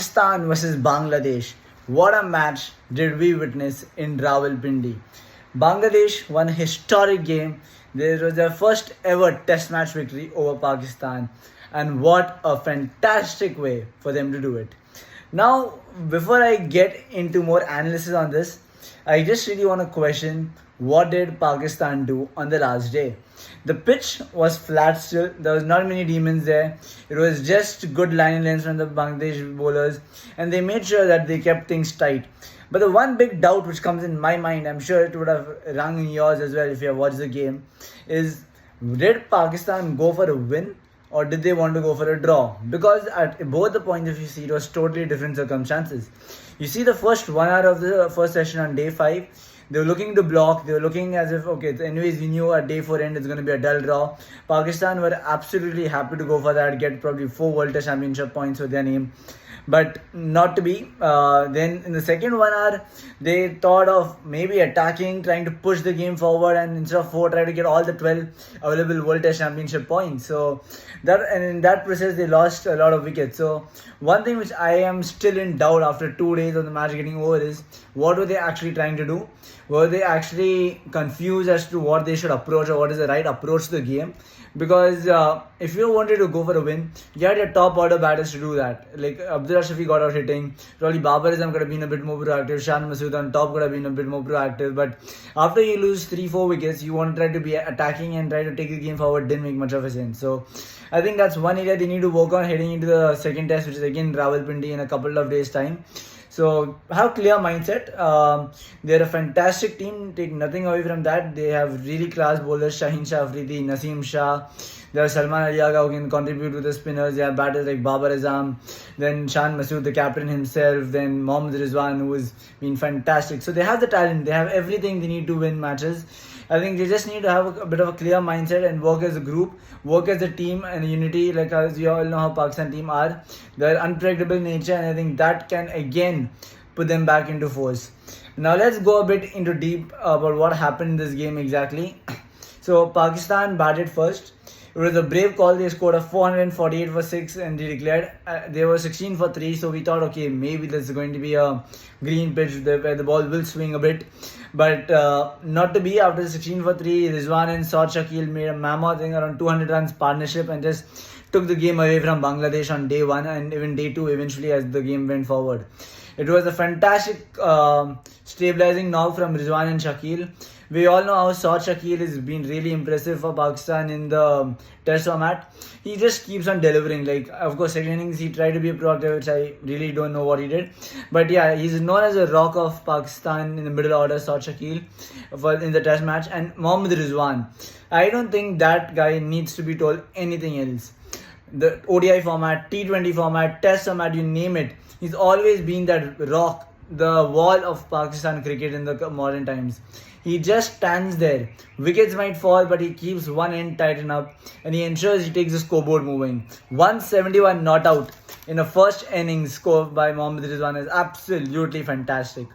Pakistan versus Bangladesh. What a match did we witness in Rawalpindi. Bangladesh won a historic game. This was their first ever test match victory over Pakistan. And what a fantastic way for them to do it. Now, before I get into more analysis on this, I just really want to question what did Pakistan do on the last day? The pitch was flat still. There was not many demons there. It was just good line lengths from the Bangladesh bowlers, and they made sure that they kept things tight. But the one big doubt which comes in my mind, I'm sure it would have rung in yours as well if you have watched the game, is did Pakistan go for a win or did they want to go for a draw? Because at both the points, if you see, it was totally different circumstances. You see, the first 1 hour of the first session on day 5, they were looking to block. They were looking as if, okay, anyways, we knew at day 4 end it's going to be a dull draw. Pakistan were absolutely happy to go for that, get probably 4 World Test Championship points with their name. But not to be. Then in the second 1 hour, they thought of maybe attacking, trying to push the game forward, and instead of 4, try to get all the 12 available World Test Championship points. So in that process, they lost a lot of wickets. So one thing which I am still in doubt after 2 days of the match getting over is what were they actually trying to do? Were they actually confused as to what they should approach or what is the right approach to the game? Because if you wanted to go for a win, you had your top order batters to do that. Like Abdullah Shafi got out hitting, probably Babar Azam could have been a bit more proactive, Shan Masood on top could have been a bit more proactive. But after you lose 3-4 wickets, you want to try to be attacking and try to take the game forward, didn't make much of a sense. So I think that's one area they need to work on heading into the second test, which is again Rawalpindi in a couple of days' time. So have clear mindset. They're a fantastic team. Take nothing away from that. They have really class bowlers: Shaheen Shah Afridi, Naseem Shah. There are Salman Ali Agha who can contribute with the spinners. They have batters like Babar Azam, then Shan Masood, the captain himself, then Mohammad Rizwan, who has been fantastic. So they have the talent. They have everything they need to win matches. I think they just need to have a bit of a clear mindset and work as a group, work as a team and unity. Like as you all know how Pakistan team are, they're unpredictable nature, and I think that can again put them back into force. Now let's go a bit into deep about what happened in this game exactly. So Pakistan batted first. It was a brave call. They scored a 448 for 6 and they declared they were 16 for 3. So we thought, okay, maybe this is going to be a green pitch where the ball will swing a bit. But not to be. After 16 for 3, Rizwan and Saad Shakil made a mammoth thing around 200 runs partnership and just took the game away from Bangladesh on day 1 and even day 2 eventually as the game went forward. It was a fantastic stabilizing knock from Rizwan and Shakil. We all know how Saad Shakil has been really impressive for Pakistan in the test format. He just keeps on delivering. Like, of course, second innings he tried to be proactive, which I really don't know what he did. But yeah, he's known as a rock of Pakistan in the middle order, Saad Shakil, in the test match. And Mohammad Rizwan. I don't think that guy needs to be told anything else. The ODI format, T20 format, test format, you name it. He's always been that rock, the wall of Pakistan cricket in the modern times. He just stands there. Wickets might fall, but he keeps one end tightened up and he ensures he takes the scoreboard moving. 171 not out in a first innings score by Mohammad Rizwan is absolutely fantastic.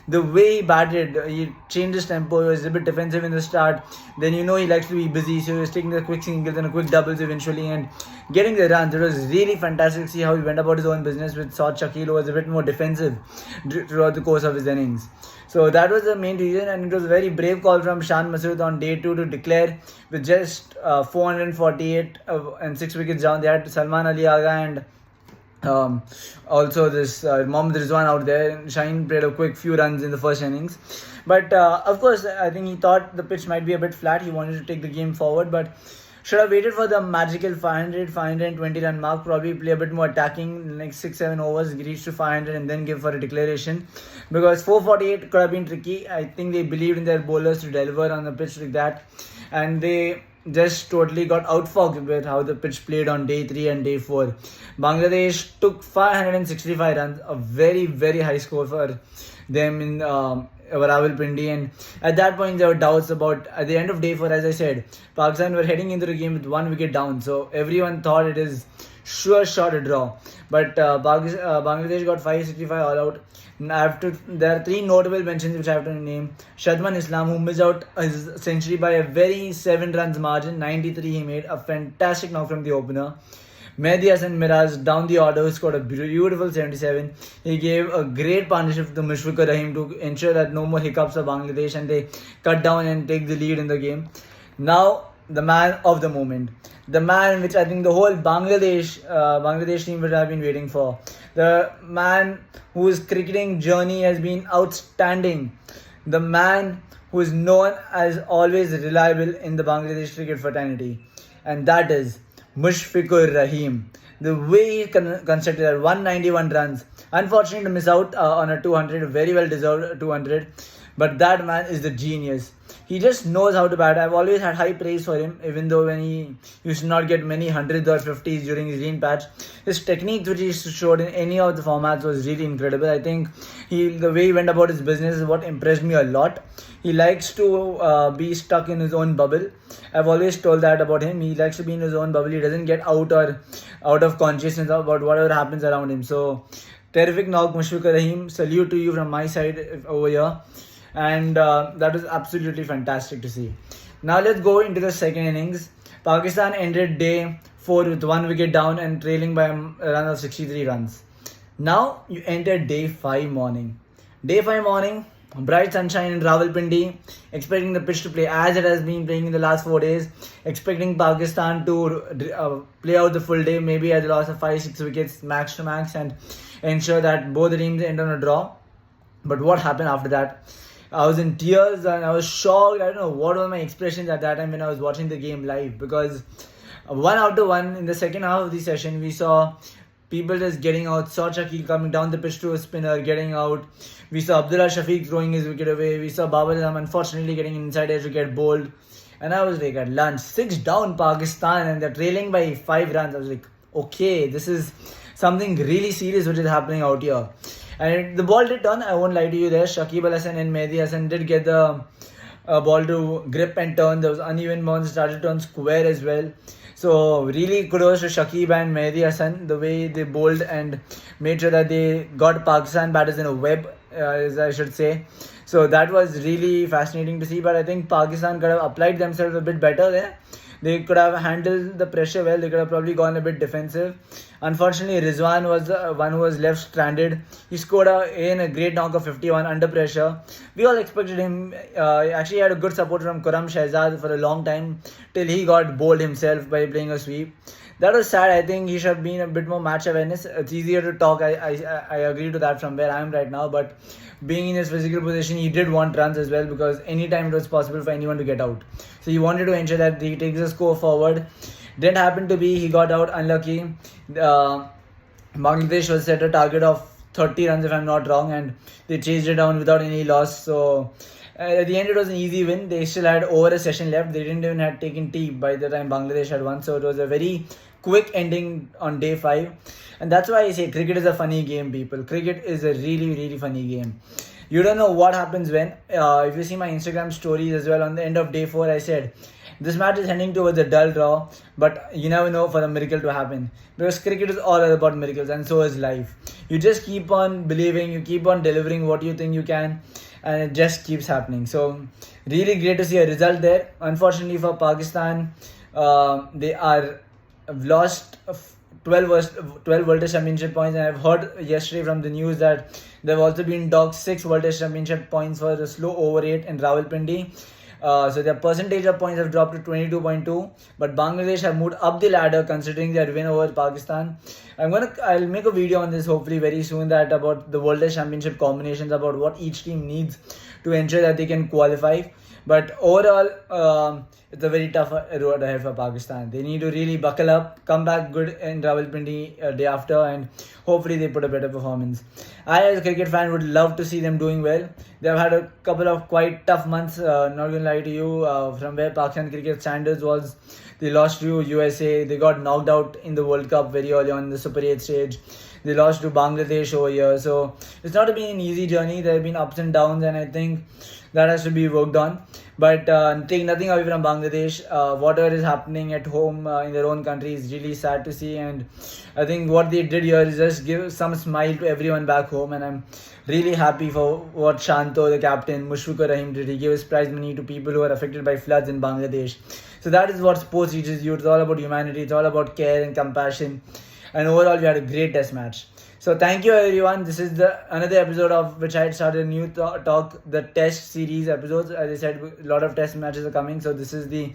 The way he batted, he changed his tempo, he was a bit defensive in the start. Then he likes to be busy, so he was taking the quick singles and a quick doubles eventually and getting the runs. It was really fantastic to see how he went about his own business with Saad Shakil, who was a bit more defensive throughout the course of his innings. So that was the main reason, and it was a very brave call from Shan Masood on day 2 to declare with just 448 and 6 wickets down. They had Salman Ali Agha and also this Mohammad Rizwan out there. Shaheen played a quick few runs in the first innings. But of course, I think he thought the pitch might be a bit flat. He wanted to take the game forward, but should have waited for the magical 520 run mark. Probably play a bit more attacking, like 6-7 overs, reach to 500 and then give for a declaration. Because 448 could have been tricky. I think they believed in their bowlers to deliver on the pitch like that. And they just totally got outfoxed with how the pitch played on day 3 and day 4. Bangladesh took 565 runs, a very, very high score for them in Rawalpindi, and at that point there were doubts about at the end of day 4. As I said, Pakistan were heading into the game with 1 wicket down, so everyone thought it is sure shot a draw. But Bangladesh got 565 all out. There are 3 notable mentions which I have to name. Shadman Islam, who missed out his century by a very 7 runs margin, 93 he made, a fantastic knock from the opener. Mehdi Hasan Miraj down the order scored a beautiful 77. He gave a great partnership to Mushfiqur Rahim to ensure that no more hiccups for Bangladesh and they cut down and take the lead in the game. Now, the man of the moment. The man which I think the whole Bangladesh team would have been waiting for. The man whose cricketing journey has been outstanding. The man who is known as always reliable in the Bangladesh cricket fraternity. And that is Mushfiqur Rahim. The way he constructed that 191 runs. Unfortunately to miss out on a 200, very well deserved 200. But that man is the genius. He just knows how to bat. I've always had high praise for him, even though when he used to not get many hundreds or 50s during his green patch. His technique which he showed in any of the formats was really incredible. I think the way he went about his business is what impressed me a lot. He likes to be stuck in his own bubble. I've always told that about him. He likes to be in his own bubble. He doesn't get out of consciousness about whatever happens around him. So, terrific knock, Mushfiqur Rahim. Salute to you from my side over here. And that was absolutely fantastic to see. Now let's go into the second innings. Pakistan ended day 4 with 1 wicket down and trailing by a run of 63 runs. Now you enter day 5 morning. Day 5 morning, bright sunshine in Rawalpindi, expecting the pitch to play as it has been playing in the last 4 days, expecting Pakistan to play out the full day, maybe at the loss of 5-6 wickets max to max and ensure that both the teams end on a draw. But what happened after that? I was in tears and I was shocked. I don't know what were my expressions at that time when I was watching the game live, because 1 after 1 in the second half of the session we saw people just getting out. Saw Shakil coming down the pitch to a spinner, getting out. We saw Abdullah Shafiq throwing his wicket away. We saw Babar Azam unfortunately getting inside edge to get bowled. And I was like, at lunch, 6 down Pakistan and they're trailing by 5 runs. I was like, okay, this is something really serious which is happening out here. And the ball did turn, I won't lie to you there. Shakib Al Hasan and Mehdi Hasan did get the ball to grip and turn. There was uneven bounce, started to turn square as well. So really kudos to Shakib and Mehdi Hasan, the way they bowled and made sure that they got Pakistan batters in a web, as I should say. So that was really fascinating to see. But I think Pakistan could have applied themselves a bit better there. They could have handled the pressure well. They could have probably gone a bit defensive. Unfortunately, Rizwan was the one who was left stranded. He scored a great knock of 51 under pressure. We all expected him. Actually had a good support from Quram Shahzad for a long time till he got bowled himself by playing a sweep. That was sad. I think he should have been a bit more match awareness. It's easier to talk. I agree to that from where I am right now. But being in his physical position, he did want runs as well, because anytime it was possible for anyone to get out. So he wanted to ensure that he takes the score forward. Didn't happen to be. He got out unlucky. Bangladesh was set a target of 30 runs if I'm not wrong, and they chased it down without any loss. So at the end it was an easy win. They still had over a session left. They didn't even have taken tea by the time Bangladesh had won. So it was a very quick ending on day 5. And that's why I say cricket is a funny game, people. Cricket is a really, really funny game. You don't know what happens when. If you see my Instagram stories as well, on the end of day 4, I said, this match is heading towards a dull draw, but you never know for a miracle to happen. Because cricket is all about miracles, and so is life. You just keep on believing, you keep on delivering what you think you can, and it just keeps happening. So, really great to see a result there. Unfortunately for Pakistan, they have lost 12 World Test Championship points, and I've heard yesterday from the news that they've also been docked 6 World Test Championship points for the slow over rate in Rawalpindi. So their percentage of points have dropped to 22.2, but Bangladesh have moved up the ladder considering their win over Pakistan. I'll make a video on this hopefully very soon, that about the World Test Championship combinations, about what each team needs to ensure that they can qualify. But overall, it's a very tough road ahead for Pakistan. They need to really buckle up, come back good in Rawalpindi day after, and hopefully they put a better performance. I, as a cricket fan, would love to see them doing well. They've had a couple of quite tough months, not going to lie to you, from where Pakistan cricket standards was. They lost to USA, they got knocked out in the World Cup very early on in the Super 8 stage. They lost to Bangladesh over here. So it's not been an easy journey. There have been ups and downs, and I think that has to be worked on. But take nothing away from Bangladesh. Whatever is happening at home in their own country is really sad to see, and I think what they did here is just give some smile to everyone back home. And I'm really happy for what Shanto, the captain, Mushfiqur Rahim did. He gave his prize money to people who are affected by floods in Bangladesh. So that is what sports teaches you. It's all about humanity. It's all about care and compassion. And overall, we had a great test match. So thank you everyone. This is another episode of which I had started a new talk, the test series episodes. As I said, a lot of test matches are coming. So this is the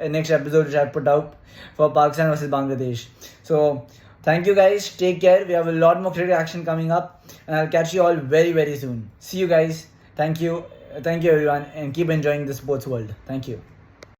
next episode which I put out for Pakistan versus Bangladesh. So thank you guys. Take care. We have a lot more cricket action coming up, and I'll catch you all very, very soon. See you guys. Thank you. Thank you everyone, and keep enjoying the sports world. Thank you.